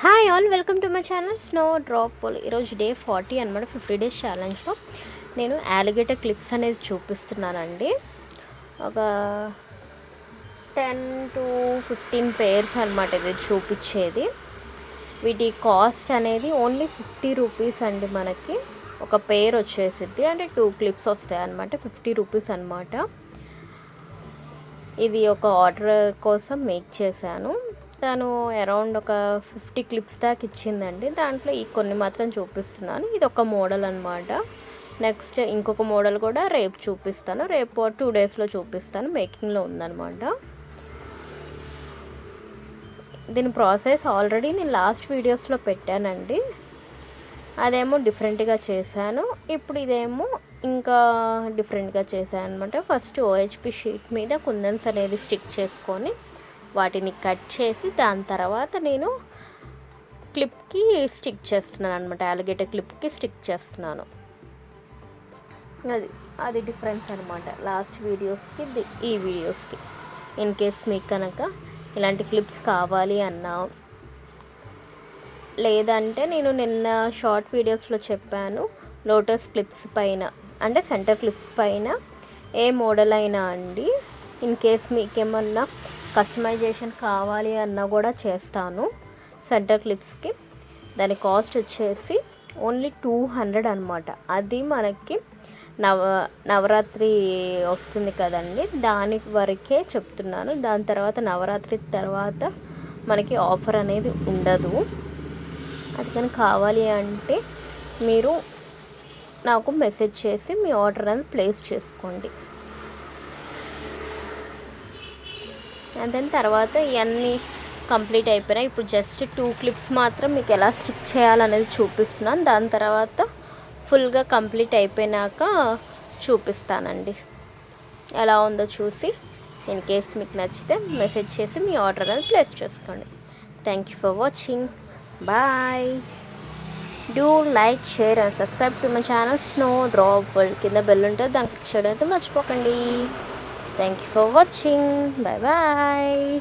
Hi all, welcome to my channel Snow Drop Pole. ఈరోజు day 40 అనమాట. 50 days ఛాలెంజ్లో నేను alligator clips అనేది చూపిస్తున్నానండి. ఒక 10 to 15 పేర్స్ అనమాట ఇది చూపించేది. వీటి కాస్ట్ అనేది ఓన్లీ 50 రూపీస్ అండి. మనకి ఒక పేర్ వచ్చేసిద్ది, అంటే 2 క్లిప్స్ వస్తాయి అనమాట. 50 రూపీస్ అనమాట. ఇది ఒక ఆర్డర్ కోసం మేక్ చేశాను. తను అరౌండ్ ఒక 50 క్లిప్స్ దాకా ఇచ్చిందండి. దాంట్లో ఈ కొన్ని మాత్రం చూపిస్తున్నాను. ఇది ఒక మోడల్ అనమాట. నెక్స్ట్ ఇంకొక మోడల్ కూడా రేపు చూపిస్తాను. రేపు 2 డేస్లో చూపిస్తాను. మేకింగ్లో ఉందన్నమాట. దీని ప్రాసెస్ ఆల్రెడీ నేను లాస్ట్ వీడియోస్లో పెట్టానండి. అదేమో డిఫరెంట్గా చేశాను. ఇప్పుడు ఇదేమో ఇంకా డిఫరెంట్గా చేశాను అనమాట. ఫస్ట్ OHP షీట్ మీద కుందన్స్ అనేది స్టిక్ చేసుకొని వాటిని కట్ చేసి దాని తర్వాత నేను క్లిప్కి స్టిక్ చేస్తున్నాను అనమాట. అలిగేటర్ క్లిప్కి స్టిక్ చేస్తున్నాను. అది డిఫరెన్స్ అనమాట లాస్ట్ వీడియోస్కి ఈ వీడియోస్కి. ఇన్ కేస్ మీకు కనుక ఇలాంటి క్లిప్స్ కావాలి అన్నా, లేదంటే నేను నిన్న షార్ట్ వీడియోస్లో చెప్పాను లోటస్ క్లిప్స్ పైన, అంటే సెంటర్ క్లిప్స్ పైన ఏ మోడల్ అయినా అండి, ఇన్ కేస్ మీకేమన్నా కస్టమైజేషన్ కావాలి అన్నా కూడా చేస్తాను సెంటర్ క్లిప్స్కి. దాని కాస్ట్ వచ్చేసి ఓన్లీ 200 అనమాట. అది మనకి నవరాత్రి వస్తుంది కదండి, దాని వరకే చెప్తున్నాను. దాని తర్వాత నవరాత్రి తర్వాత మనకి ఆఫర్ అనేది ఉండదు. అది కానీ కావాలి అంటే మీరు నాకు మెసేజ్ చేసి మీ ఆర్డర్ అనేది ప్లేస్ చేసుకోండి. అండ్ దెన్ తర్వాత ఇవన్నీ కంప్లీట్ అయిపోయినాయి. ఇప్పుడు జస్ట్ 2 క్లిప్స్ మాత్రం మీకు ఎలా స్టిక్ చేయాలనేది చూపిస్తున్నాను. దాని తర్వాత ఫుల్గా కంప్లీట్ అయిపోయినాక చూపిస్తానండి. ఎలా ఉందో చూసి ఇన్ కేస్ మీకు నచ్చితే మెసేజ్ చేసి మీ ఆర్డర్ అనేది ప్లేస్ చేసుకోండి. Thank you for watching. Bye. Do like, share and subscribe to my channel Snow Drop World. కింద బెల్ ఉంటుంది, దానికి క్లిక్ చేయడం అయితే మర్చిపోకండి. Thank you for watching. Bye bye.